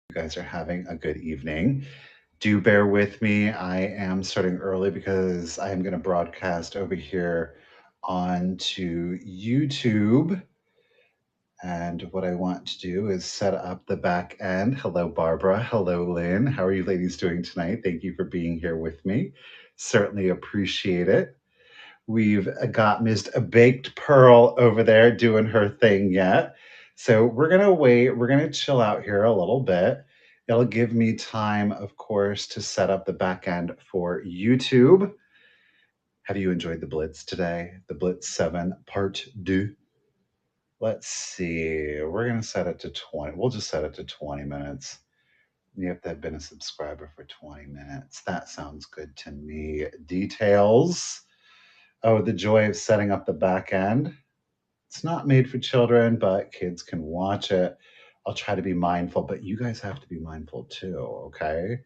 you guys are having a good evening. Do bear with me. I am starting early because I am going to broadcast over here onto YouTube. And what I want to do is set up the back end. Hello, Barbara. Hello, Lynn. How are you ladies doing tonight? Thank you for being here with me. Certainly appreciate it. We've got Miss Baked Pearl over there doing her thing yet. So we're going to wait. We're going to chill out here a little bit. It'll give me time, of course, to set up the back end for YouTube. Have you enjoyed the Blitz today? The Blitz 7 Part 2. Let's see. We're going to set it to 20. We'll just set it to 20 minutes. You have to have been a subscriber for 20 minutes. That sounds good to me. Details. Oh, the joy of setting up the back end. It's not made for children, but kids can watch it. I'll try to be mindful, but you guys have to be mindful too, okay?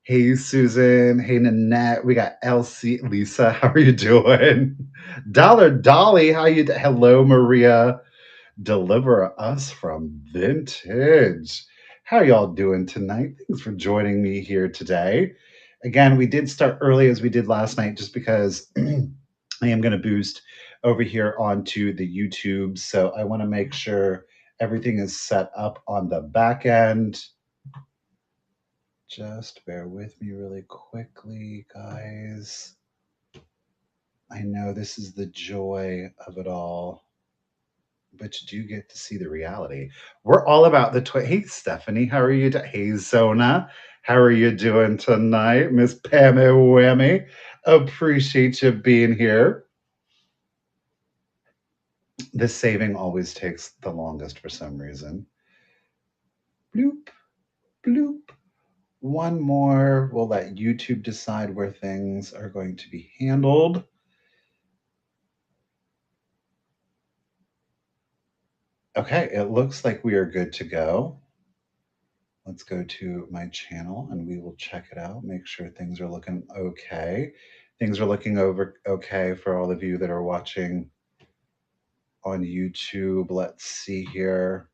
Hey, Susan. Hey, Nanette. We got Elsie. Lisa, how are you doing? Dollar Dolly, how you? Hello, Maria. Deliver us from vintage. How y'all doing tonight? Thanks for joining me here today. Again, we did start early as we did last night just because I am going to boost over here onto the YouTube. So I want to make sure everything is set up on the back end. Just bear with me really quickly, guys. I know this is the joy of it all, but you do get to see the reality. We're all about the Hey, Stephanie, how are you? Hey, Zona, how are you doing tonight? Miss Pammy Whammy, appreciate you being here. This saving always takes the longest for some reason. Bloop, bloop. One more. We'll let YouTube decide where things are going to be handled. Okay, it looks like we are good to go. Let's go to my channel and we will check it out, make sure things are looking okay. Things are looking over okay for all of you that are watching on YouTube. Let's see here.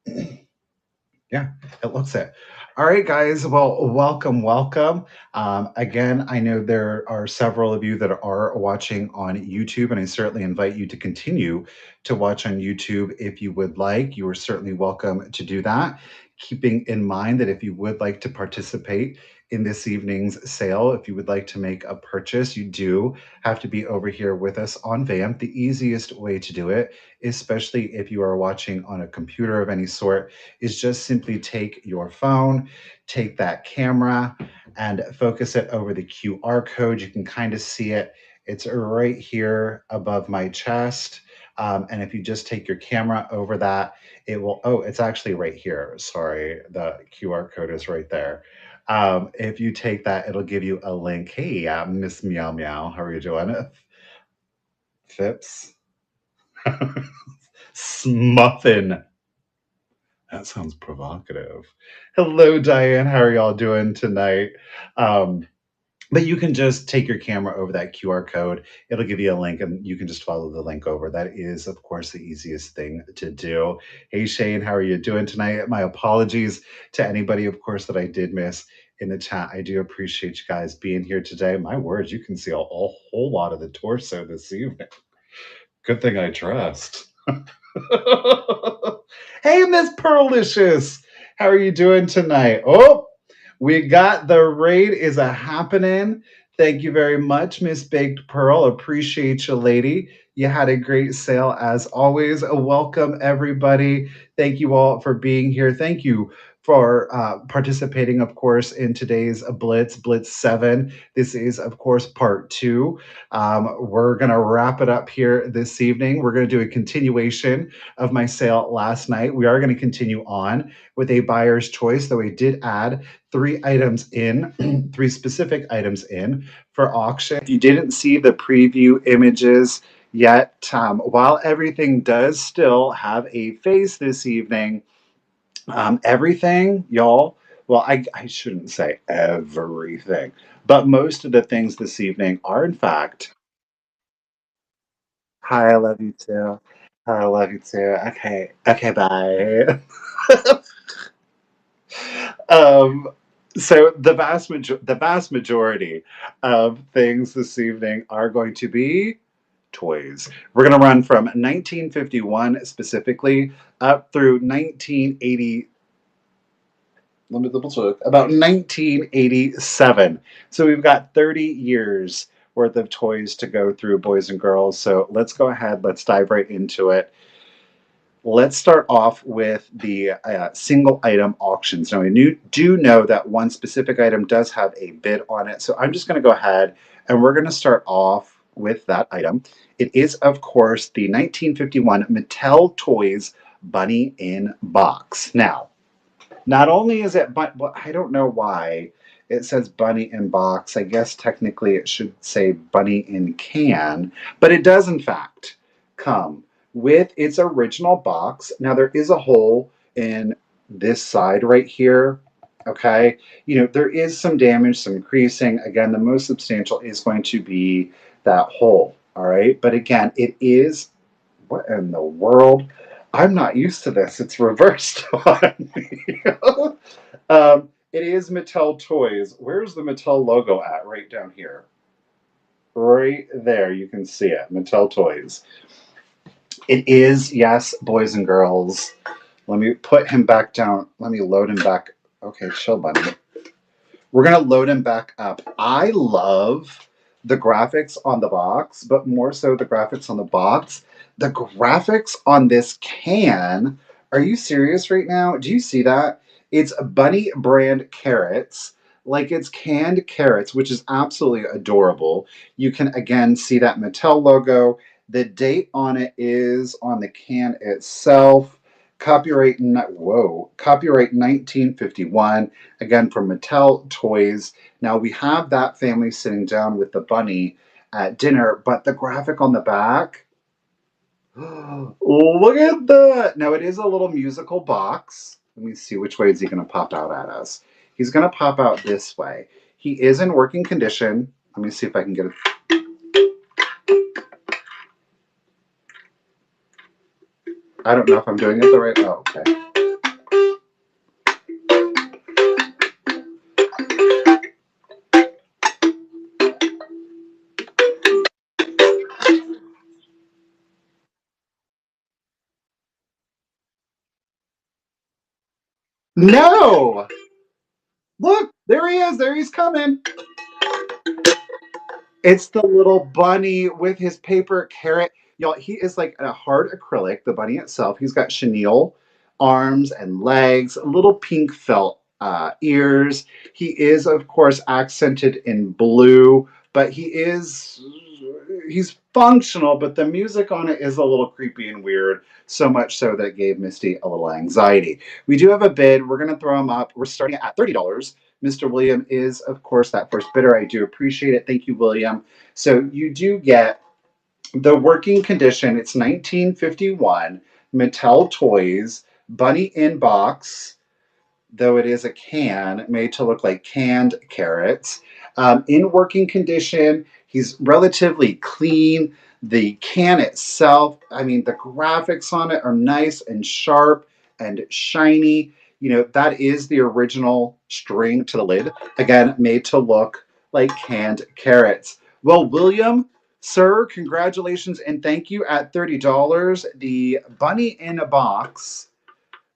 Yeah, it looks it. All right, guys. Well, welcome, welcome. Again, I know there are several of you that are watching on YouTube, and I certainly invite you to continue to watch on YouTube if you would like. You are certainly welcome to do that. Keeping in mind that if you would like to participate in this evening's sale, if you would like to make a purchase, you do have to be over here with us on VAMP. The easiest way to do it, especially if you are watching on a computer of any sort, is just simply take your phone, take that camera, and focus it over the QR code. You can kind of see it. It's right here above my chest. And if you just take your camera over that, it will, oh, it's actually right here. Sorry, the QR code is right there. If you take that, it'll give you a link. Hey, Miss Meow Meow, how are you doing? Phipps? Smuffin. That sounds provocative. Hello, Diane. How are y'all doing tonight? Um, but you can just take your camera over that QR code. It'll give you a link and you can just follow the link over. That is, of course, the easiest thing to do. Hey, Shane, how are you doing tonight? My apologies to anybody, of course, that I did miss in the chat. I do appreciate you guys being here today. My words, you can see a whole lot of the torso this evening. Good thing I dressed. Hey, Miss Pearlicious, how are you doing tonight? Oh, we got the raid is a happening. Thank you very much, Miss Baked Pearl. Appreciate you, lady. You had a great sale as always. Welcome, everybody. Thank you all for being here. Thank you for participating, of course, in today's Blitz 7. This is, of course, part 2. We're going to wrap it up here this evening. We're going to do a continuation of my sale last night. We are going to continue on with a buyer's choice, though we did add 3 items in, 3 specific items in for auction. If you didn't see the preview images yet, while everything does still have a face this evening, everything, y'all, well, I shouldn't say everything, but most of the things this evening are, in fact, hi, I love you too. I love you too. Okay, okay, bye. Um, so the vast majority of things this evening are going to be toys. We're going to run from 1951 specifically up through 1980. Let me double check. About 1987. So we've got 30 years worth of toys to go through, boys and girls. So let's go ahead. Let's dive right into it. Let's start off with the single item auctions. Now, do know that one specific item does have a bid on it. So I'm just going to go ahead and we're going to start off with that item. It is, of course, the 1951 Mattel Toys Bunny in Box. Now, not only is it, but well, I don't know why it says bunny in box. I guess technically it should say bunny in can, but it does in fact come with its original box. Now there is a hole in this side right here. Okay, there is some damage, some creasing. Again, the most substantial is going to be that hole. All right, but again, it is, what in the world? I'm not used to this. It's reversed on me. It is Mattel Toys. Where's the Mattel logo at? Right down here. Right there. You can see it. Mattel Toys. It is, yes, boys and girls. Let me put him back down. Let me load him back. Okay, chill, bunny. We're going to load him back up. I love the graphics on the box, but more so the graphics on the box. The graphics on this can, are you serious right now? Do you see that? It's Bunny brand carrots, like it's canned carrots, which is absolutely adorable. You can again see that Mattel logo. The date on it is on the can itself. Copyright 1951, again from Mattel Toys. Now we have that family sitting down with the bunny at dinner, but the graphic on the back, look at that. Now it is a little musical box. Let me see, which way is he going to pop out at us? He's going to pop out this way. He is in working condition. Let me see if I can get it. I don't know if I'm doing it the right. Oh, okay. No! Look, there he is. There he's coming. It's the little bunny with his paper carrot. Y'all, he is like a hard acrylic, the bunny itself. He's got chenille arms and legs, little pink felt ears. He is, of course, accented in blue, but he's functional, but the music on it is a little creepy and weird, so much so that it gave Misty a little anxiety. We do have a bid. We're going to throw him up. We're starting at $30. Mr. William is, of course, that first bidder. I do appreciate it. Thank you, William. So you do get the working condition. It's 1951 Mattel Toys Bunny in Box, though it is a can made to look like canned carrots. In working condition, he's relatively clean. The can itself, I mean, the graphics on it are nice and sharp and shiny. That is the original string to the lid, again, made to look like canned carrots. Well, William, sir, congratulations and thank you. At $30, the bunny in a box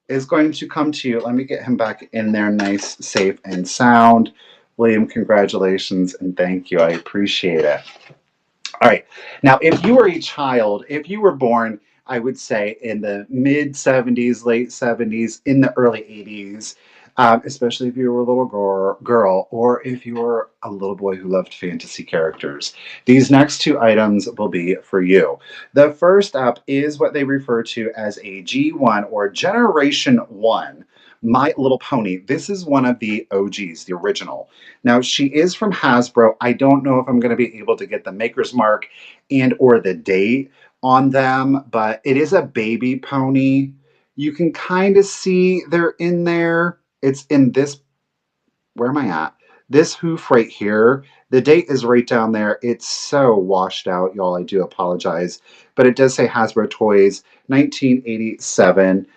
is going to come to you. Let me get him back in there nice, safe, and sound. William, congratulations and thank you. I appreciate it. All right. Now, if you were a child, if you were born, I would say in the mid 70s, late 70s, in the early 80s, especially if you were a little girl, or if you were a little boy who loved fantasy characters, these next two items will be for you. The first up is what they refer to as a G1 or Generation 1 My Little Pony. This is one of the OGs, the original. Now, she is from Hasbro. I don't know if I'm going to be able to get the maker's mark and or the date on them, but it is a baby pony. You can kind of see they're in there. It's in this, where am I at? This hoof right here. The date is right down there. It's so washed out, y'all. I do apologize. But it does say Hasbro Toys, 1987.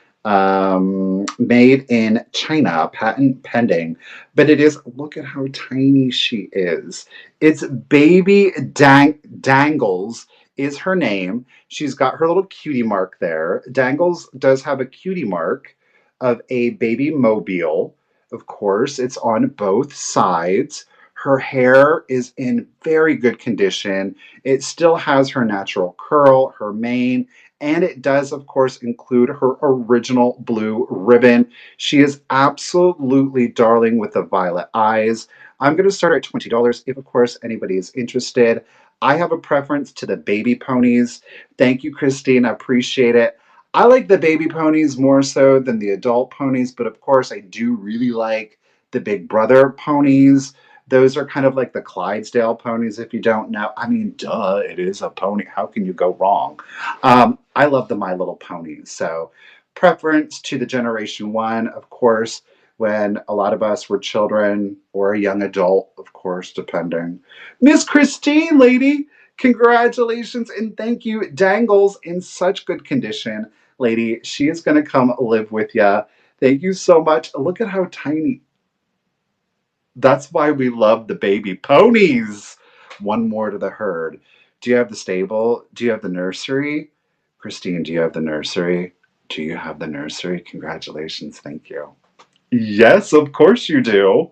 Made in China, patent pending. But it is, look at how tiny she is. It's Baby Dangles is her name. She's got her little cutie mark there. Dangles does have a cutie mark of a baby mobile. Of course, it's on both sides. Her hair is in very good condition. It still has her natural curl, her mane, and it does, of course, include her original blue ribbon. She is absolutely darling with the violet eyes. I'm going to start at $20 if, of course, anybody is interested. I have a preference to the baby ponies. Thank you, Christine. I appreciate it. I like the baby ponies more so than the adult ponies, but of course, I do really like the Big Brother ponies. Those are kind of like the Clydesdale ponies, if you don't know. I mean, duh, it is a pony. How can you go wrong? I love the My Little Ponies. So, preference to the Generation 1, of course, when a lot of us were children or a young adult, of course, depending. Miss Christine, lady, congratulations and thank you. Dangles in such good condition, lady. She is going to come live with you. Thank you so much. Look at how tiny. That's why we love the baby ponies. One more to the herd. Do you have the stable? Do you have the nursery? Christine, do you have the nursery? Do you have the nursery? Congratulations. Thank you. Yes, of course you do.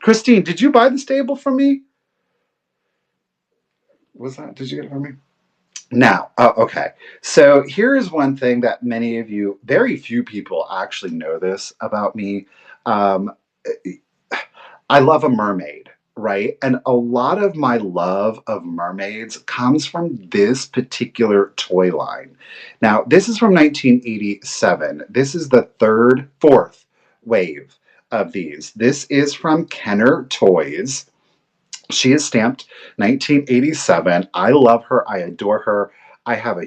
Christine, did you buy the stable from me? Was that, did you get it from me? Now, oh, okay. So here is one thing that many of you, very few people actually know this about me. Um, I love a mermaid, right? And a lot of my love of mermaids comes from this particular toy line. Now, this is from 1987. This is the fourth wave of these. This is from Kenner Toys. She is stamped 1987. I love her. I adore her. I have a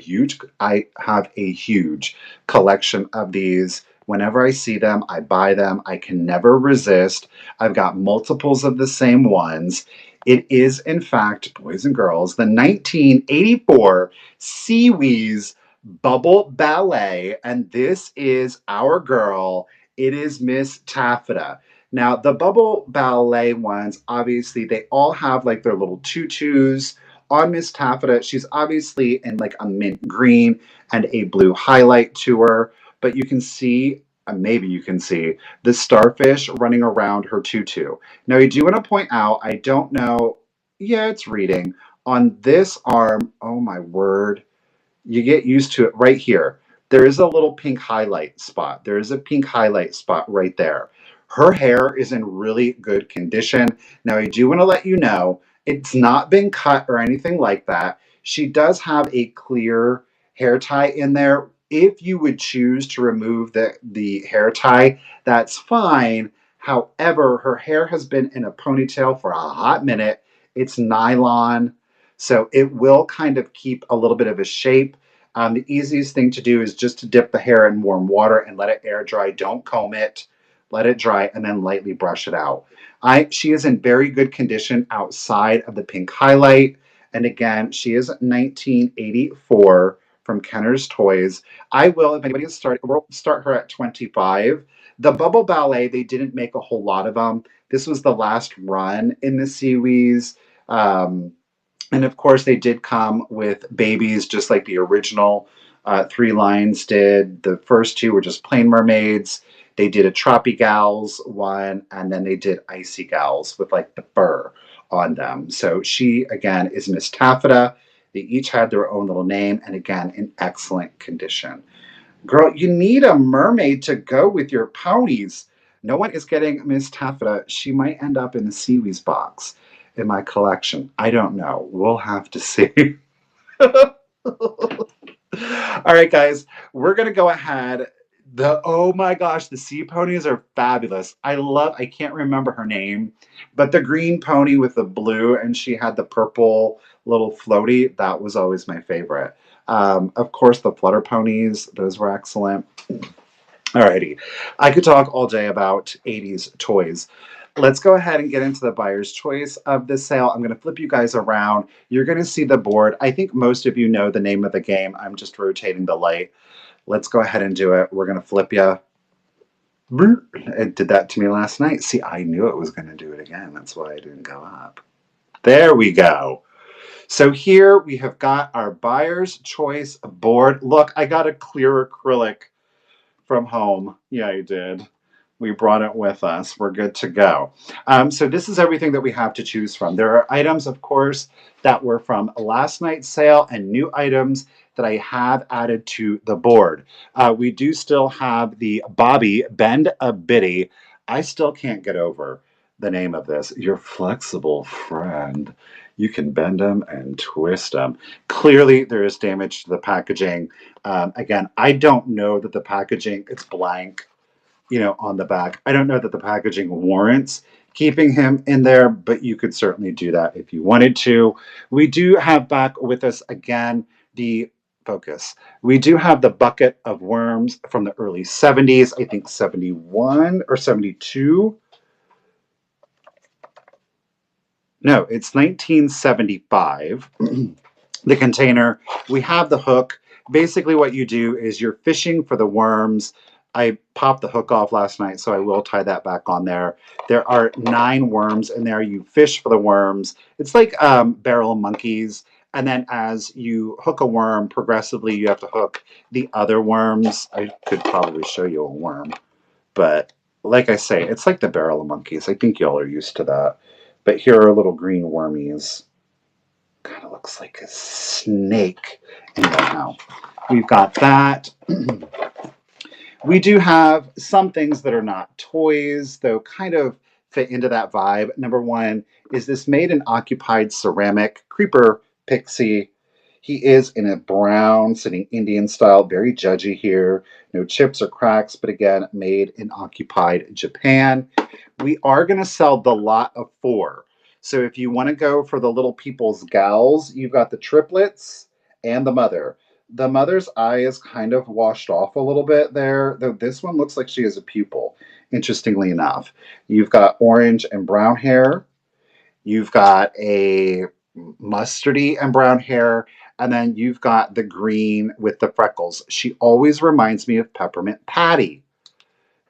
huge collection of these. Whenever I see them, I buy them. I can never resist. I've got multiples of the same ones. It is, in fact, boys and girls, the 1984 SeaWee's Bubble Ballet, and this is our girl. It is Miss Taffeta. Now, the Bubble Ballet ones, obviously, they all have like their little tutus. On Miss Taffeta, she's obviously in like a mint green and a blue highlight to her, but you can see, maybe you can see, the starfish running around her tutu. Now, I do want to point out, I don't know, yeah, it's reading. On this arm, oh my word, you get used to it right here. There is a little pink highlight spot. There is a pink highlight spot right there. Her hair is in really good condition. Now, I do want to let you know it's not been cut or anything like that. She does have a clear hair tie in there. If you would choose to remove the hair tie, that's fine. However, her hair has been in a ponytail for a hot minute. It's nylon, so it will kind of keep a little bit of a shape. The easiest thing to do is just to dip the hair in warm water and let it air dry. Don't comb it. Let it dry and then lightly brush it out. She is in very good condition outside of the pink highlight. And again, she is 1984 from Kenner's Toys. I will, if anybody is starting, we'll start her at 25. The Bubble Ballet, they didn't make a whole lot of them. This was the last run in the SeaWees. And of course, they did come with babies, just like the original three lines did. The first two were just plain mermaids. They did a Troppy Gals one, and then they did Icy Gals with like the fur on them. So she, again, is Miss Taffeta. They each had their own little name, and again, in excellent condition. Girl, you need a mermaid to go with your ponies. No one is getting Miss Taffeta. She might end up in the SeaWee's box in my collection. I don't know. We'll have to see. All right, guys, we're gonna go ahead. Oh my gosh, the sea ponies are fabulous. I can't remember her name, but the green pony with the blue and she had the purple little floaty, that was always my favorite. Of course, the flutter ponies, those were excellent. Alrighty, I could talk all day about 80s toys. Let's go ahead and get into the buyer's choice of this sale. I'm going to flip you guys around. You're going to see the board. I think most of you know the name of the game. I'm just rotating the light. Let's go ahead and do it. We're going to flip you. It did that to me last night. See, I knew it was going to do it again. That's why I didn't go up. There we go. So here we have got our buyer's choice board. Look, I got a clear acrylic from home. Yeah, I did. We brought it with us. We're good to go. So this is everything that we have to choose from. There are items, of course, that were from last night's sale and new items that I have added to the board. We do still have the Bobby Bend a Bitty. I still can't get over the name of this. Your flexible friend. You can bend them and twist them. Clearly, there is damage to the packaging. Again, I don't know that the packaging, it's blank, on the back. I don't know that the packaging warrants keeping him in there, but you could certainly do that if you wanted to. We do have back with us again the focus. We do have the bucket of worms from the early 70s, I think 71 or 72. No, it's 1975. The container. We have the hook. Basically, what you do is you're fishing for the worms. I popped the hook off last night, so I will tie that back on there. There are 9 worms in there. You fish for the worms. It's like barrel monkeys. And then as you hook a worm, progressively you have to hook the other worms. I could probably show you a worm, but like I say, it's like the barrel of monkeys. I think y'all are used to that. But here are little green wormies. Kind of looks like a snake. Anyhow, we've got that. We do have some things that are not toys, though kind of fit into that vibe. Number one is this made and occupied ceramic creeper pixie. He is in a brown, sitting Indian style, very judgy here. No chips or cracks, but again, made in occupied Japan. We are going to sell the lot of 4. So if you want to go for the little people's gals, you've got the triplets and the mother. The mother's eye is kind of washed off a little bit there, though this one looks like she has a pupil, interestingly enough. You've got orange and brown hair. You've got a mustardy and brown hair. And then you've got the green with the freckles. She always reminds me of Peppermint Patty.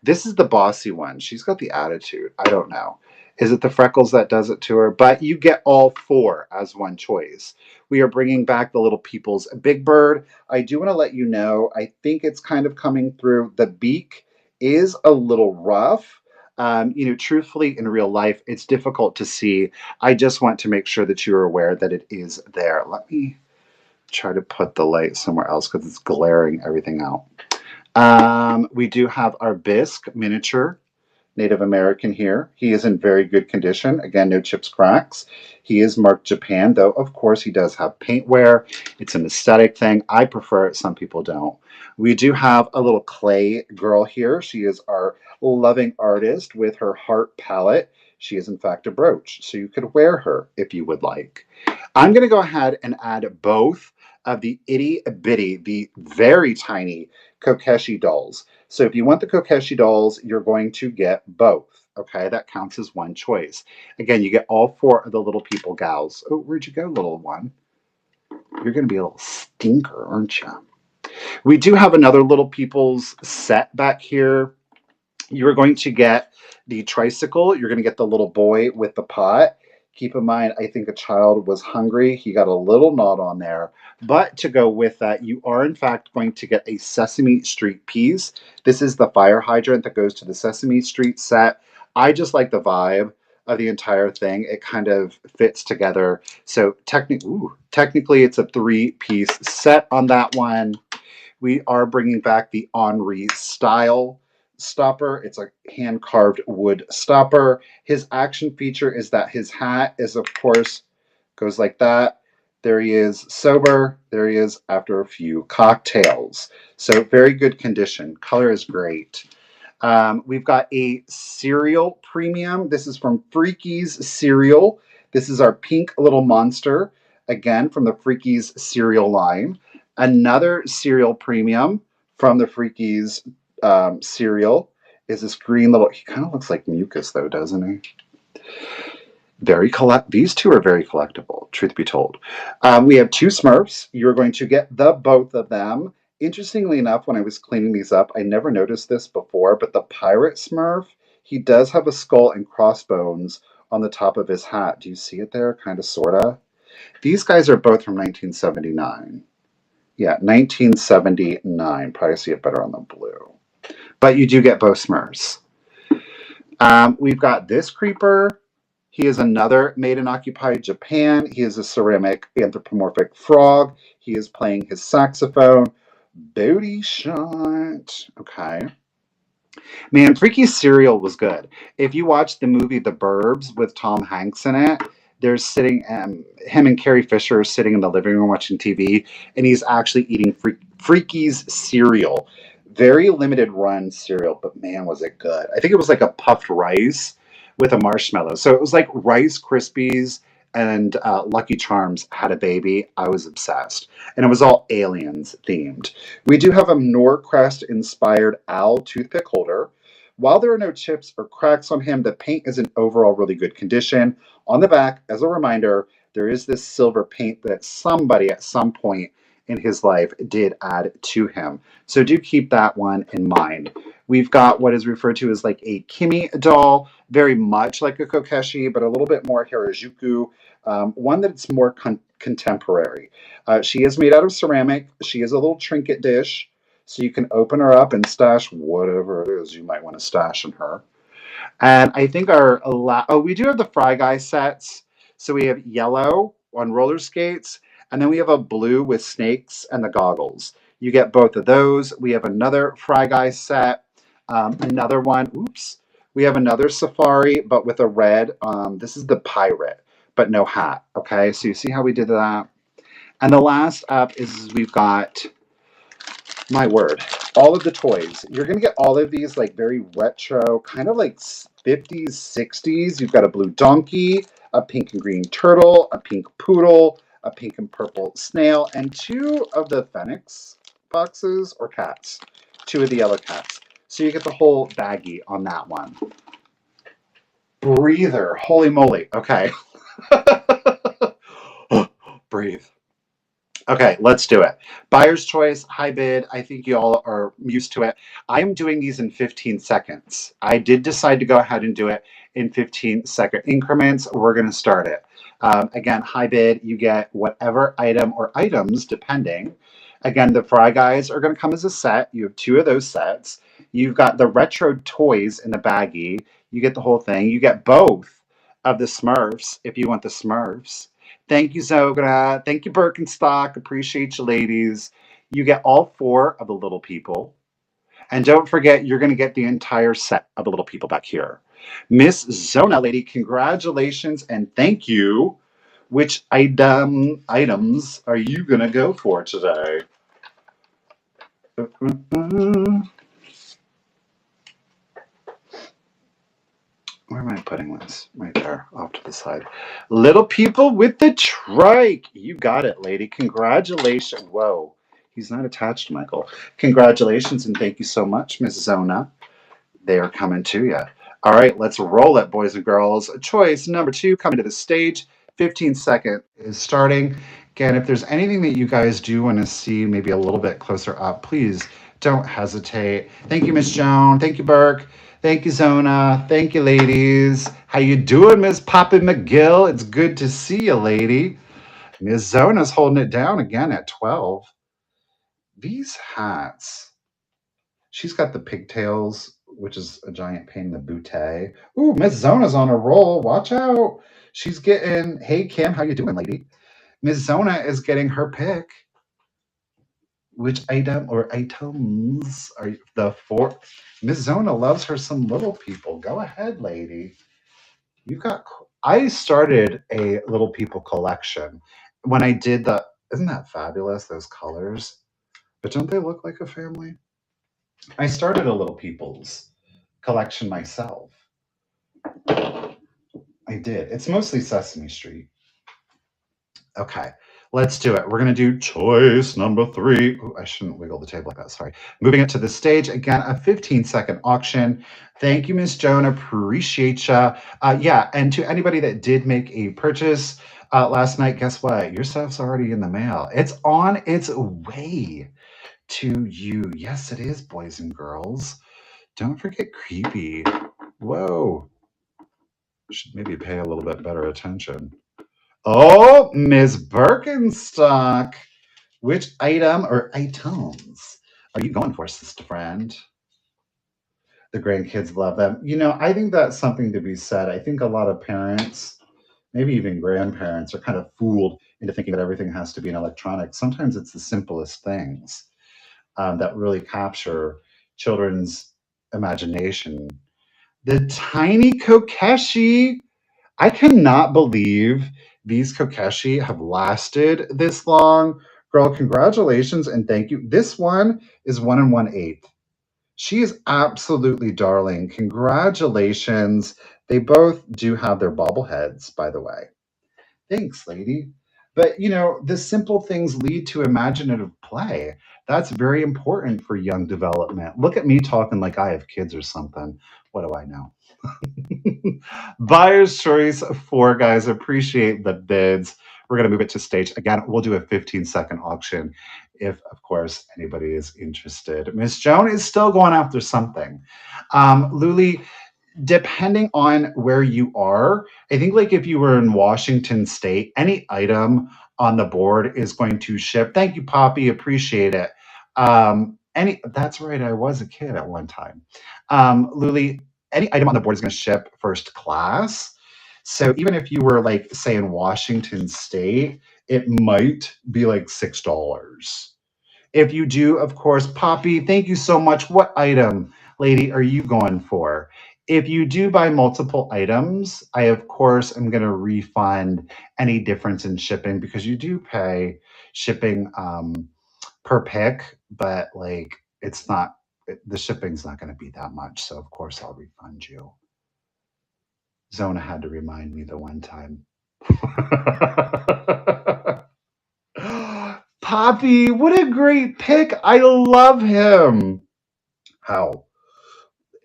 This is the bossy one. She's got the attitude. I don't know. Is it the freckles that does it to her? But you get all 4 as one choice. We are bringing back the Little People's Big Bird. I do want to let you know, I think it's kind of coming through. The beak is a little rough. Truthfully, in real life, it's difficult to see. I just want to make sure that you're aware that it is there. Let me try to put the light somewhere else because it's glaring everything out. We do have our bisque miniature Native American here. He is in very good condition. Again, no chips, cracks. He is marked Japan, though, of course, he does have paint wear. It's an aesthetic thing. I prefer it. Some people don't. We do have a little clay girl here. She is our loving artist with her heart palette. She is, in fact, a brooch, so you could wear her if you would like. I'm going to go ahead and add both of the itty bitty, the very tiny Kokeshi dolls. So if you want the Kokeshi dolls, you're going to get both. Okay, that counts as one choice. Again, you get all 4 of the little people gals. Oh, where'd you go, little one? You're going to be a little stinker, aren't you? We do have another little people's set back here. You're going to get the tricycle. You're going to get the little boy with the pot. Keep in mind, I think a child was hungry. He got a little knot on there. But to go with that, you are in fact going to get a Sesame Street piece. This is the fire hydrant that goes to the Sesame Street set. I just like the vibe of the entire thing. It kind of fits together. So technically, it's a 3-piece set on that one. We are bringing back the Henri style stopper. It's a hand-carved wood stopper. His action feature is that his hat is, of course, goes like that. There he is sober. There he is after a few cocktails. So very good condition. Color is great. We've got a cereal premium. This is from Freaky's Cereal. This is our pink little monster, again, from the Freaky's cereal line. Another cereal premium from the Freaky's cereal is this green little, he kind of looks like mucus though, doesn't he? These 2 are very collectible, truth be told. We have 2 Smurfs. You're going to get the both of them. Interestingly enough, when I was cleaning these up, I never noticed this before, but the pirate Smurf, he does have a skull and crossbones on the top of his hat. Do you see it there? Kind of, sort of. These guys are both from 1979. Yeah, 1979. Probably see it better on the blue. But you do get both Smurfs. We've got this creeper. He is another made in occupied Japan. He is a ceramic anthropomorphic frog. He is playing his saxophone. Booty shot. Okay. Man, Freaky Cereal was good. If you watch the movie The Burbs with Tom Hanks in it, there's sitting, him and Carrie Fisher are sitting in the living room watching TV, and he's actually eating Freaky's cereal. Very limited run cereal, but man, was it good. I think it was like a puffed rice with a marshmallow. So it was like Rice Krispies and Lucky Charms had a baby. I was obsessed. And it was all aliens themed. We do have a Norcrest inspired owl toothpick holder. While there are no chips or cracks on him, the paint is in overall really good condition. On the back, as a reminder, there is this silver paint that somebody at some point in his life did add to him. So do keep that one in mind. We've got what is referred to as like a Kimi doll, very much like a Kokeshi, but a little bit more Harajuku, one that's more contemporary. She is made out of ceramic. She is a little trinket dish. So you can open her up and stash whatever it is you might want to stash in her. And I think we do have the Fry Guy sets. So we have yellow on roller skates, and then we have a blue with snakes and the goggles. You get both of those. We have another Fry Guy set, another one. Oops. We have another safari, but with a red. This is the pirate, but no hat. Okay, so you see how we did that? And the last up is we've got, my word, all of the toys. You're going to get all of these like very retro, kind of like 50s, 60s. You've got a blue donkey, a pink and green turtle, a pink poodle, a pink and purple snail, and two of the Phoenix boxes or cats. Two of the yellow cats. So you get the whole baggie on that one. Breather. Holy moly. Okay. Breathe. Okay, let's do it. Buyer's choice, high bid. I think you all are used to it. I'm doing these in 15 seconds. I did decide to go ahead and do it in 15-second increments. We're going to start it. Again, high bid, you get whatever item or items, depending. Again, the Fry Guys are going to come as a set. You have two of those sets. You've got the retro toys in the baggie. You get the whole thing. You get both of the Smurfs if you want the Smurfs. Thank you, Zogra. Thank you, Birkenstock. Appreciate you, ladies. You get all four of the little people. And don't forget, you're going to get the entire set of the little people back here. Miss Zona, lady, congratulations and thank you. Which items are you going to go for today? Where am I putting this? Right there, off to the side. Little people with the trike. You got it, lady. Congratulations. Whoa. He's not attached, Michael. Congratulations and thank you so much, Miss Zona. They are coming to you. All right, let's roll it, boys and girls. Choice number 2 coming to the stage. 15 seconds is starting. Again, if there's anything that you guys do want to see maybe a little bit closer up, please don't hesitate. Thank you, Miss Joan. Thank you, Burke. Thank you, Zona. Thank you, ladies. How you doing, Miss Poppy McGill? It's good to see you, lady. Miss Zona's holding it down again at 12. These hats. She's got the pigtails, which is a giant pain in the bootay. Ooh, Miss Zona's on a roll. Watch out. She's getting, hey, Kim, how you doing, lady? Miss Zona is getting her pick. Which item or items are the four? Miss Zona loves her some little people. Go ahead, lady. You got. I started a little people collection when I did the. Isn't that fabulous? Those colors, but don't they look like a family? I started a little people's collection myself. I did. It's mostly Sesame Street. Okay, let's do it. We're going to do choice number 3. Ooh, I shouldn't wiggle the table like that. Sorry. Moving it to the stage. Again, a 15-second auction. Thank you, Miss Joan. Appreciate ya. Yeah, and to anybody that did make a purchase last night, guess what? Your stuff's already in the mail. It's on its way. to you. Yes, it is, boys and girls. Don't forget creepy. Whoa. Should maybe pay a little bit better attention. Oh, Miss Birkenstock. Which item or items are you going for, sister friend? The grandkids love them. I think that's something to be said. I think a lot of parents, maybe even grandparents, are kind of fooled into thinking that everything has to be in electronic. Sometimes it's the simplest things that really capture children's imagination. The tiny kokeshi. I cannot believe these kokeshi have lasted this long. Girl, congratulations and thank you. This one is 1 1/8. She is absolutely darling. Congratulations. They both do have their bobbleheads, by the way. Thanks, lady. But the simple things lead to imaginative play. That's very important for young development. Look at me talking like I have kids or something. What do I know? Buyer's choice four, guys. Appreciate the bids. We're going to move it to stage. Again, we'll do a 15-second auction if, of course, anybody is interested. Miss Joan is still going after something. Luli, depending on where you are, I think like if you were in Washington State, any item on the board is going to ship. Thank you, Poppy. Appreciate it. Any That's right. I was a kid at one time. Luli, any item on the board is going to ship first class. So even if you were like, say, in Washington State, it might be like $6. If you do, of course, Poppy, thank you so much. What item, lady, are you going for? If you do buy multiple items, I, of course, am going to refund any difference in shipping because you do pay shipping per pick, but like it's not, the shipping's not going to be that much. So, of course, I'll refund you. Zona had to remind me the one time. Poppy, what a great pick. I love him. How?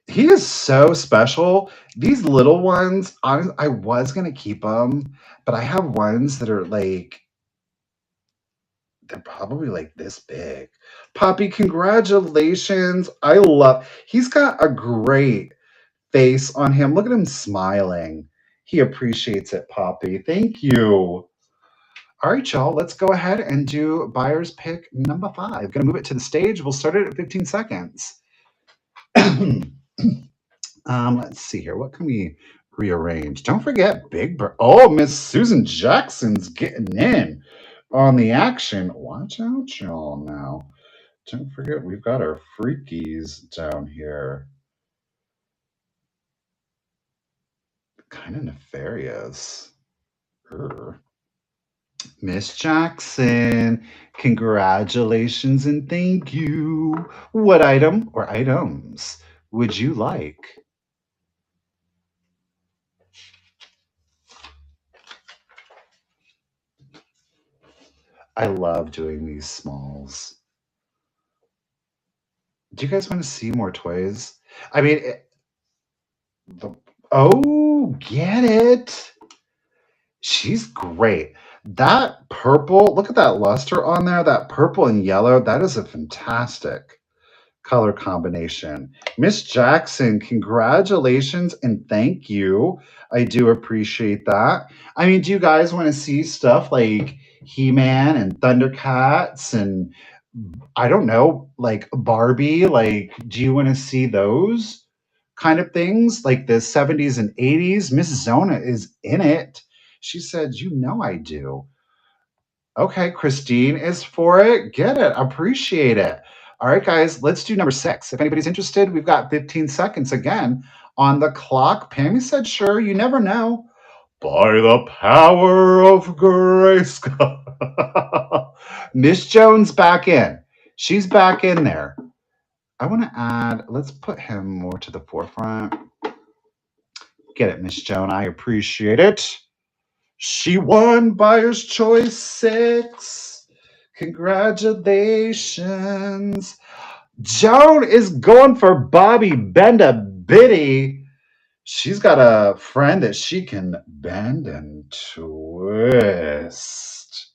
He is so special. These little ones, I was going to keep them, but I have ones that are like, they're probably like this big. Poppy, congratulations. He's got a great face on him. Look at him smiling. He appreciates it, Poppy. Thank you. All right, y'all, let's go ahead and do buyer's pick number 5. Gonna move it to the stage. We'll start it at 15 seconds. Let's see here. What can we rearrange? Don't forget Big Bird. Oh, Miss Susan Jackson's getting in on the action. Watch out, y'all, now. Don't forget, we've got our freakies down here. Kind of nefarious. Miss Jackson, congratulations and thank you. What item or items would you like? I love doing these smalls. Do you guys want to see more toys? I mean, oh, get it. She's great. That purple, look at that luster on there. That purple and yellow, that is a fantastic color combination. Miss Jackson, congratulations and thank you. I do appreciate that. I mean, do you guys want to see stuff like He-Man and Thundercats and I don't know, like Barbie? Like, do you want to see those kind of things? Like the 70s and 80s? Miss Zona is in it. She said, I do. Okay, Christine is for it. Get it. Appreciate it. All right, guys, let's do number 6. If anybody's interested, we've got 15 seconds again on the clock. Pammy said, sure, you never know. By the power of Grayskull. Miss Jones back in. She's back in there. I want to add, let's put him more to the forefront. Get it, Miss Joan. I appreciate it. She won Buyer's Choice 6. Congratulations. Joan is going for Bobby Benda Biddy. She's got a friend that she can bend and twist.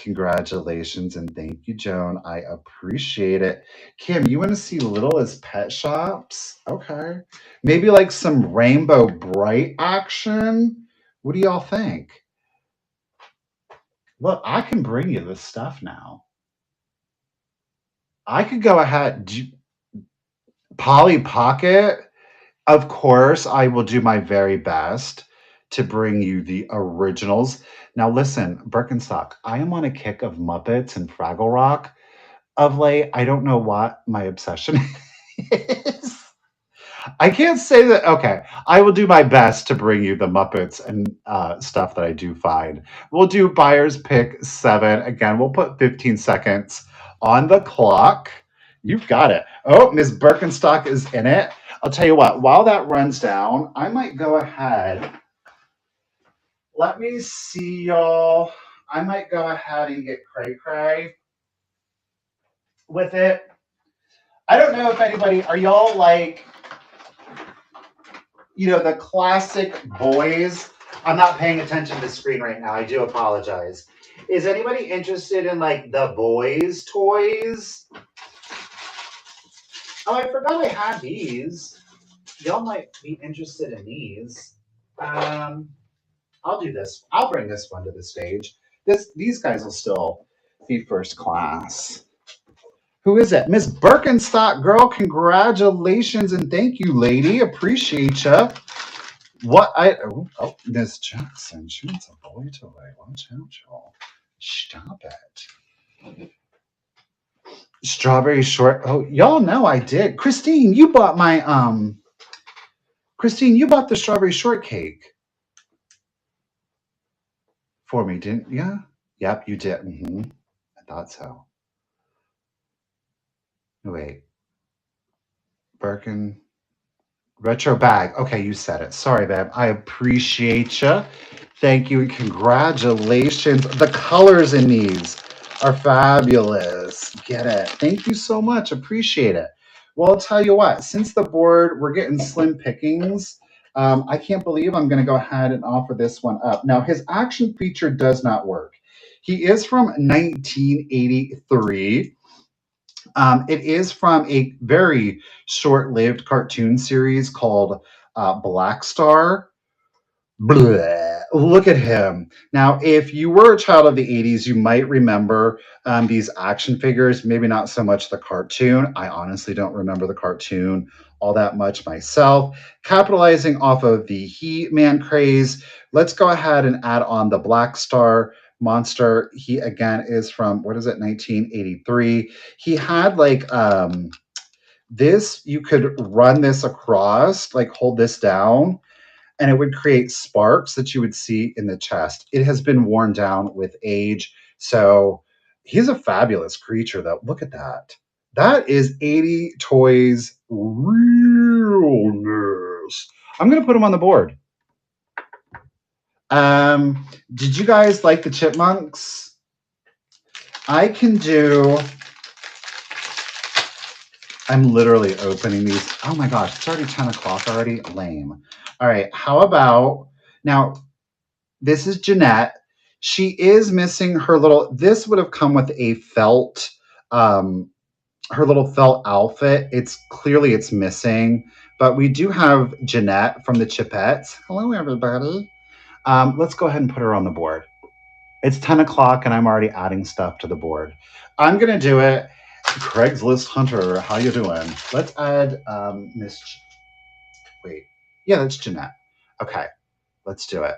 Congratulations and thank you, Joan. I appreciate it. Kim, you want to see Little as Pet Shops? Okay. Maybe like some Rainbow Bright action? What do y'all think? Look, I can bring you this stuff now. I could go ahead. Polly Pocket, of course, I will do my very best to bring you the originals. Now, listen, Birkenstock, I am on a kick of Muppets and Fraggle Rock of late. I don't know what my obsession is. I can't say that. Okay, I will do my best to bring you the Muppets and stuff that I do find. We'll do buyer's pick 7. Again, we'll put 15 seconds on the clock. You've got it. Oh, Miss Birkenstock is in it. I'll tell you what, while that runs down, I might go ahead. Let me see, y'all. I might go ahead and get cray cray with it. I don't know if anybody, are y'all like, the classic boys? I'm not paying attention to the screen right now. I do apologize. Is anybody interested in like the boys' toys? Oh, I forgot I had these. Y'all might be interested in these. I'll do this. I'll bring this one to the stage. These guys will still be first class. Who is it? Miss Birkenstock, girl, congratulations and thank you, lady. Appreciate you. Miss Jackson, she wants a boy toy. Watch out, y'all. Stop it. Strawberry short. Oh, y'all know I did. Christine, you bought you bought the strawberry shortcake for me, didn't you? Yep, you did. I thought so. Wait. Birkin. Retro bag. Okay, you said it. Sorry, babe. I appreciate you. Thank you and congratulations. The colors in these are fabulous. Get it. Thank you so much. Appreciate it. Well, I'll tell you what, since the board, we're getting slim pickings. I can't believe I'm going to go ahead and offer this one up. Now, his action feature does not work. He is from 1983. It is from a very short-lived cartoon series called Black Star. Bleh. Look at him. Now, if you were a child of the 80s, you might remember these action figures, maybe not so much the cartoon. I honestly don't remember the cartoon all that much myself. Capitalizing off of the He-Man craze, let's go ahead and add on the Black Star monster. He, again, is from, 1983. He had like this, you could run this across, like hold this down, and it would create sparks that you would see in the chest. It has been worn down with age. So he's a fabulous creature, though. Look at that. That is 80 Toys realness. I'm going to put him on the board. Did you guys like the chipmunks? I can do... I'm literally opening these. Oh my gosh, it's already 10 o'clock already. Lame. All right, how about, now, this is Jeanette. She is missing her little, this would have come with a felt, her little felt outfit. It's missing, but we do have Jeanette from the Chipettes. Hello, everybody. Let's go ahead and put her on the board. It's 10 o'clock and I'm already adding stuff to the board. I'm going to do it. Craigslist Hunter, how you doing? Let's add that's Jeanette. Okay, let's do it.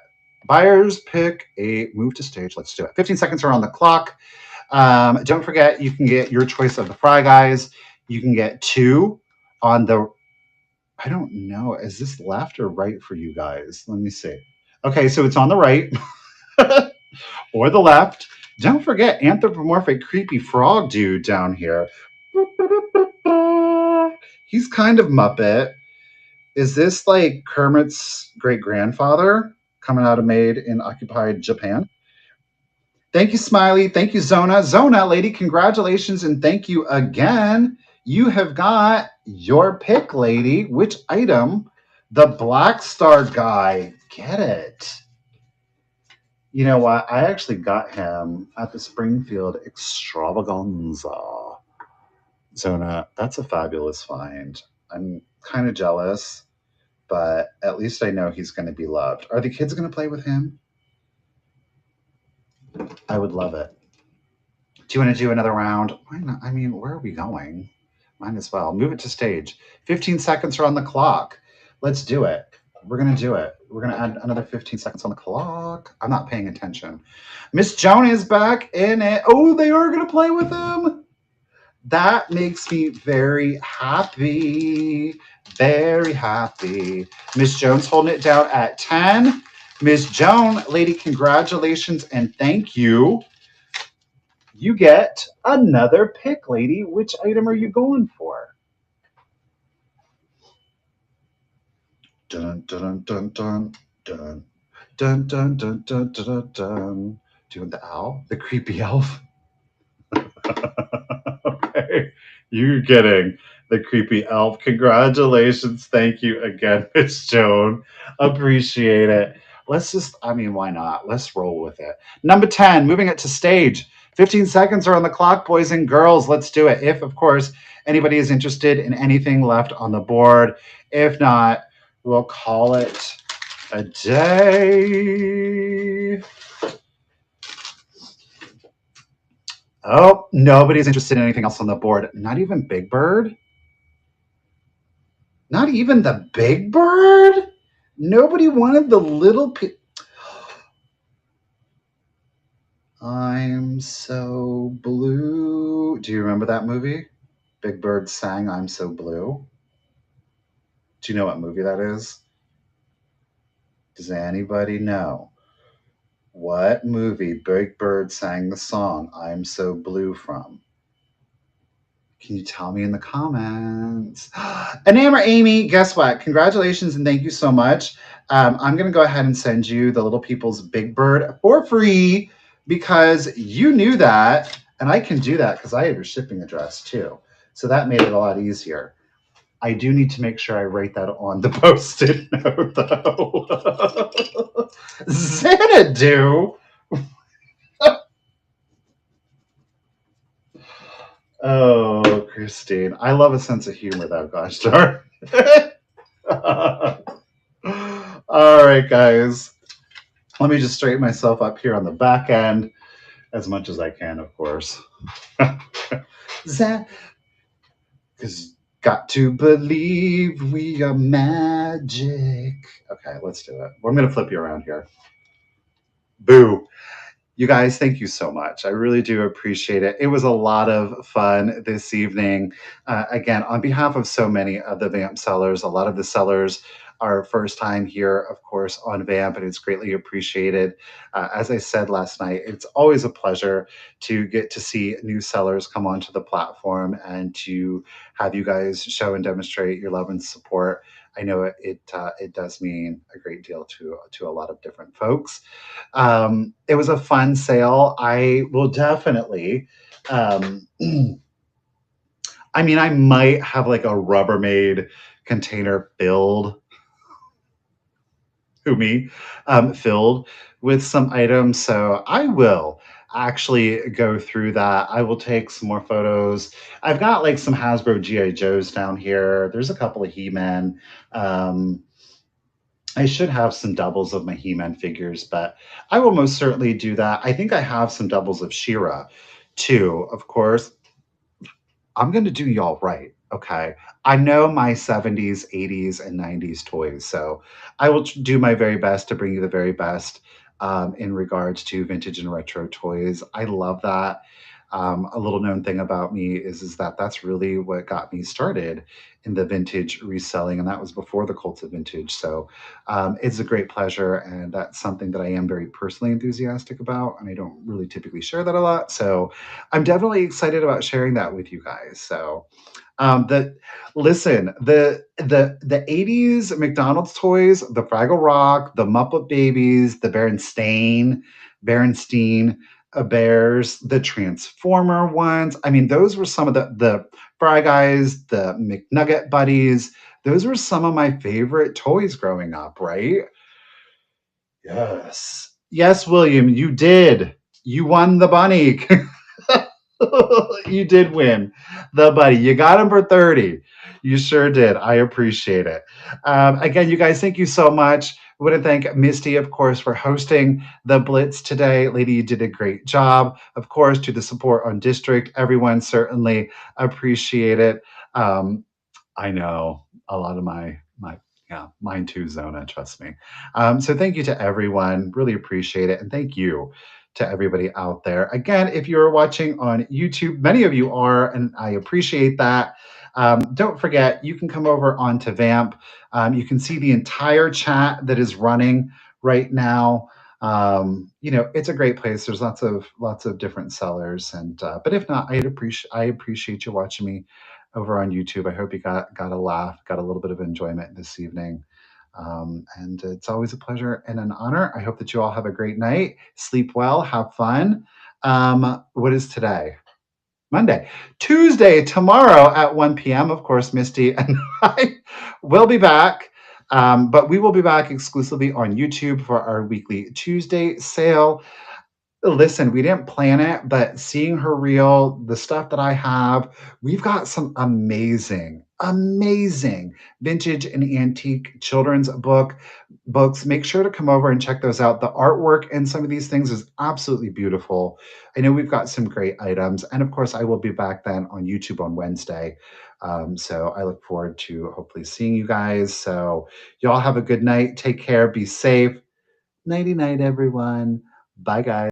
Buyers pick a move to stage. Let's do it. 15 seconds are on the clock. Don't forget, you can get your choice of the Fry Guys. You can get 2 on the, I don't know, is this left or right for you guys? Let me see. Okay, so it's on the right or the left. Don't forget anthropomorphic creepy frog dude down here. He's kind of Muppet. Is this like Kermit's great-grandfather coming out of Made in Occupied Japan? Thank you, Smiley. Thank you, Zona. Zona, lady, congratulations and thank you again. You have got your pick, lady. Which item? The Black Star guy. Get it. You know what? I actually got him at the Springfield Extravaganza. Zona, that's a fabulous find. I'm kind of jealous, but at least I know he's going to be loved. Are the kids going to play with him? I would love it. Do you want to do another round? Why not? I mean, where are we going? Might as well. Move it to stage. 15 seconds are on the clock. Let's do it. We're going to do it. We're going to add another 15 seconds on the clock. I'm not paying attention. Miss Joan is back in it. Oh, they are going to play with him. That makes me very happy. Very happy. Miss Jones holding it down at 10. Miss Joan, lady, congratulations and thank you. You get another pick, lady. Which item are you going for? Dun dun dun dun dun dun dun dun dun dun dun. Do you want the owl? The creepy elf? Okay. You're getting the creepy elf. Congratulations. Thank you again, Miss Joan. Appreciate it. Let's just, I mean, why not? Let's roll with it. Number 10, moving it to stage. 15 seconds are on the clock, boys and girls. Let's do it. If, of course, anybody is interested in anything left on the board. If not, we'll call it a day. Oh, nobody's interested in anything else on the board. Not even Big Bird? Not even the Big Bird? Nobody wanted the little I'm so blue. Do you remember that movie? Big Bird sang I'm so blue. Do you know what movie that is? Does anybody know what movie Big Bird sang the song I'm so blue from? Can you tell me in the comments? Anam or Amy, guess what? Congratulations and thank you so much. I'm going to go ahead and send you the Little People's Big Bird for free because you knew that. And I can do that because I have your shipping address too. So that made it a lot easier. I do need to make sure I write that on the post-it note, though. Xanadu? Oh, Christine. I love a sense of humor, though, gosh darn. All right, guys. Let me just straighten myself up here on the back end as much as I can, of course. Because got to believe we are magic. Okay, let's do it. I'm going to flip you around here. Boo. You guys, thank you so much. I really do appreciate it. It was a lot of fun this evening. Again, on behalf of so many of the VAMP sellers, a lot of the sellers are first time here, of course, on VAMP, and it's greatly appreciated. As I said last night, it's always a pleasure to get to see new sellers come onto the platform and to have you guys show and demonstrate your love and support. I know it does mean a great deal to a lot of different folks. It was a fun sale. I will definitely. I mean, I might have like a Rubbermaid container filled. Who me? Filled with some items. So I will actually go through that. I will take some more photos. I've got like some Hasbro GI Joes down here. There's a couple of He-Man. I should have some doubles of my He-Man figures, but I will most certainly do that. I think I have some doubles of She-Ra too, of course. I'm going to do y'all right, okay? I know my 70s, 80s, and 90s toys, so I will do my very best to bring you the very best in regards to vintage and retro toys. I love that. A little known thing about me is that that's really what got me started in the vintage reselling, and that was before the Cult of Vintage. So it's a great pleasure, and that's something that I am very personally enthusiastic about, and I don't really typically share that a lot. So I'm definitely excited about sharing that with you guys. So the 80s McDonald's toys, the Fraggle Rock, the Muppet Babies, the Berenstein Bears, the Transformer ones. I mean, those were some of the Fry Guys, the McNugget Buddies. Those were some of my favorite toys growing up, right? Yes. Yes, William, you did. You won the bunny. You did win the buddy. You got him for 30. You sure did. I appreciate it. Again, you guys, thank you so much. I want to thank Misty, of course, for hosting the Blitz today. Lady, you did a great job. Of course, to the support on District, everyone certainly appreciate it. Um, I know a lot of my yeah, mine too, Zona, trust me. So thank you to everyone. Really appreciate it. And thank you to everybody out there. Again, if you're watching on YouTube, many of you are, and I appreciate that. Don't forget, you can come over onto VAMP. You can see the entire chat that is running right now. It's a great place. There's lots of different sellers, and but if not, I appreciate you watching me over on YouTube. I hope you got a laugh, got a little bit of enjoyment this evening. And it's always a pleasure and an honor. I hope that you all have a great night. Sleep well, have fun. What is today? Monday. Tuesday, tomorrow at 1 p.m. Of course, Misty and I will be back. But we will be back exclusively on YouTube for our weekly Tuesday sale. Listen, we didn't plan it, but seeing her reel, the stuff that I have, we've got some amazing vintage and antique children's books. Make sure to come over and check those out. The artwork in some of these things is absolutely beautiful. I know we've got some great items. And of course, I will be back then on YouTube on Wednesday. So I look forward to hopefully seeing you guys. So y'all have a good night. Take care. Be safe. Nighty night, everyone. Bye, guys.